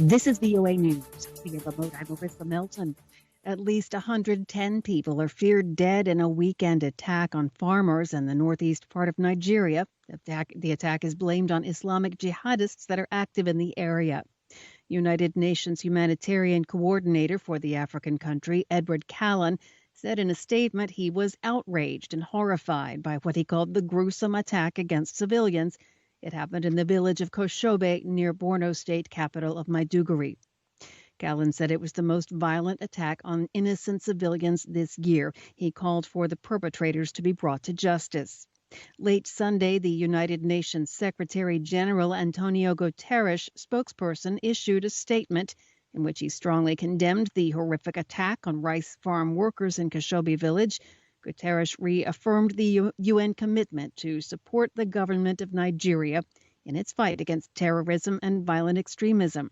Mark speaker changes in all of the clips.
Speaker 1: This is VOA News. Via remote, I'm Marissa Melton. At least 110 people are feared dead in a weekend attack on farmers in the northeast part of Nigeria. The attack is blamed on Islamic jihadists that are active in the area. United Nations humanitarian coordinator for the African country, Edward Kallon, said in a statement he was outraged and horrified by what he called the gruesome attack against civilians. It happened in the village of Kawashebe near Borno state capital of Maiduguri. Kallon said it was the most violent attack on innocent civilians this year. He called for the perpetrators to be brought to justice. Late Sunday, the United Nations Secretary General António Guterres, spokesperson, issued a statement in which he strongly condemned the horrific attack on rice farm workers in Kawashebe village. Guterres reaffirmed the UN commitment to support the government of Nigeria in its fight against terrorism and violent extremism.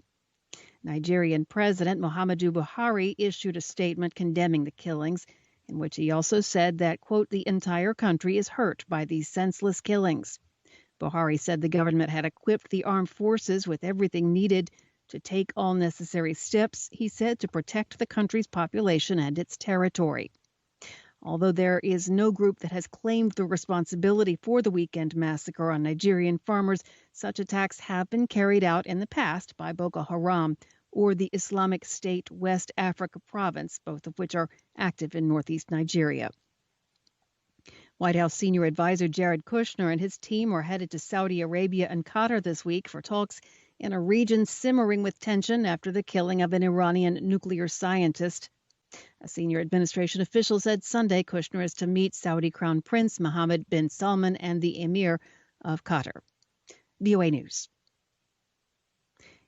Speaker 1: Nigerian President Muhammadu Buhari issued a statement condemning the killings, in which he also said that, quote, the entire country is hurt by these senseless killings. Buhari said the government had equipped the armed forces with everything needed to take all necessary steps, he said, to protect the country's population and its territory. Although there is no group that has claimed the responsibility for the weekend massacre on Nigerian farmers, such attacks have been carried out in the past by Boko Haram or the Islamic State West Africa province, both of which are active in northeast Nigeria. White House senior advisor Jared Kushner and his team are headed to Saudi Arabia and Qatar this week for talks in a region simmering with tension after the killing of an Iranian nuclear scientist. A senior administration official said Sunday Kushner is to meet Saudi Crown Prince Mohammed bin Salman and the Emir of Qatar. VOA News.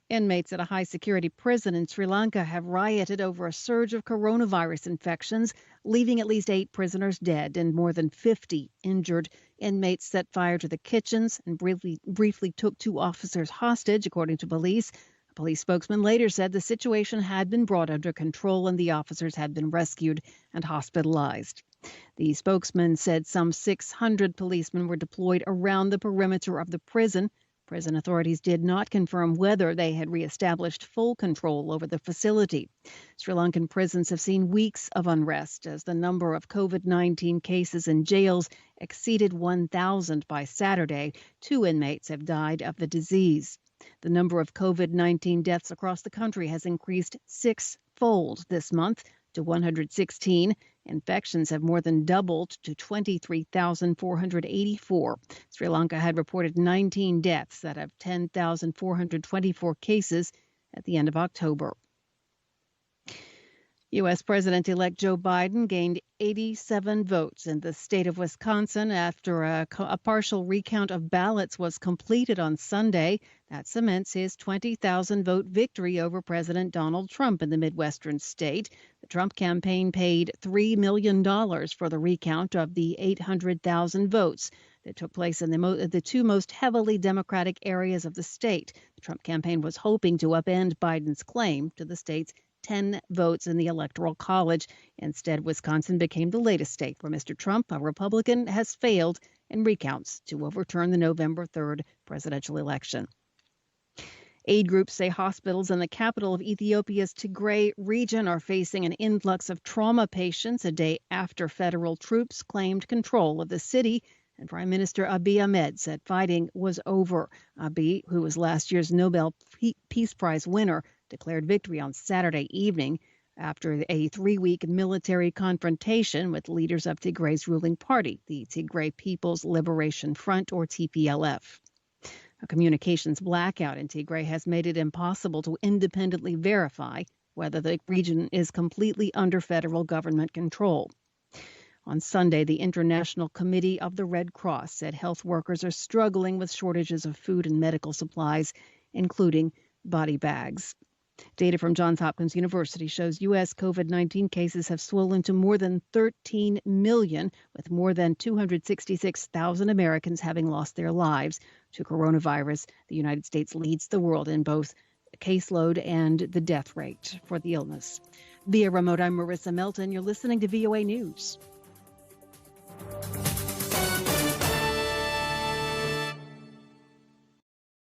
Speaker 1: Inmates at a high-security prison in Sri Lanka have rioted over a surge of coronavirus infections, leaving at least 8 prisoners dead and more than 50 injured. Inmates set fire to the kitchens and briefly took 2 officers hostage, according to police. A police spokesman later said the situation had been brought under control and the officers had been rescued and hospitalized. The spokesman said some 600 policemen were deployed around the perimeter of the prison. Prison authorities did not confirm whether they had reestablished full control over the facility. Sri Lankan prisons have seen weeks of unrest as the number of COVID-19 cases in jails exceeded 1,000 by Saturday. 2 inmates have died of the disease. The number of COVID-19 deaths across the country has increased 6-fold this month to 116. Infections have more than doubled to 23,484. Sri Lanka had reported 19 deaths out of 10,424 cases at the end of October. U.S. President-elect Joe Biden gained 87 votes in the state of Wisconsin after a partial recount of ballots was completed on Sunday. That cements his 20,000-vote victory over President Donald Trump in the Midwestern state. The Trump campaign paid $3 million for the recount of the 800,000 votes that took place in the 2 most heavily Democratic areas of the state. The Trump campaign was hoping to upend Biden's claim to the state's 10 votes in the Electoral College. Instead, Wisconsin became the latest state where Mr. Trump, a Republican, has failed in recounts to overturn the November 3rd presidential election. Aid groups say hospitals in the capital of Ethiopia's Tigray region are facing an influx of trauma patients a day after federal troops claimed control of the city. And Prime Minister Abiy Ahmed said fighting was over. Abiy, who was last year's Nobel Peace Prize winner, declared victory on Saturday evening after a 3-week military confrontation with leaders of Tigray's ruling party, the Tigray People's Liberation Front, or TPLF. A communications blackout in Tigray has made it impossible to independently verify whether the region is completely under federal government control. On Sunday, the International Committee of the Red Cross said health workers are struggling with shortages of food and medical supplies, including body bags. Data from Johns Hopkins University shows U.S. COVID-19 cases have swollen to more than 13 million, with more than 266,000 Americans having lost their lives to coronavirus. The United States leads the world in both caseload and the death rate for the illness. Via remote, I'm Marissa Melton. You're listening to VOA News.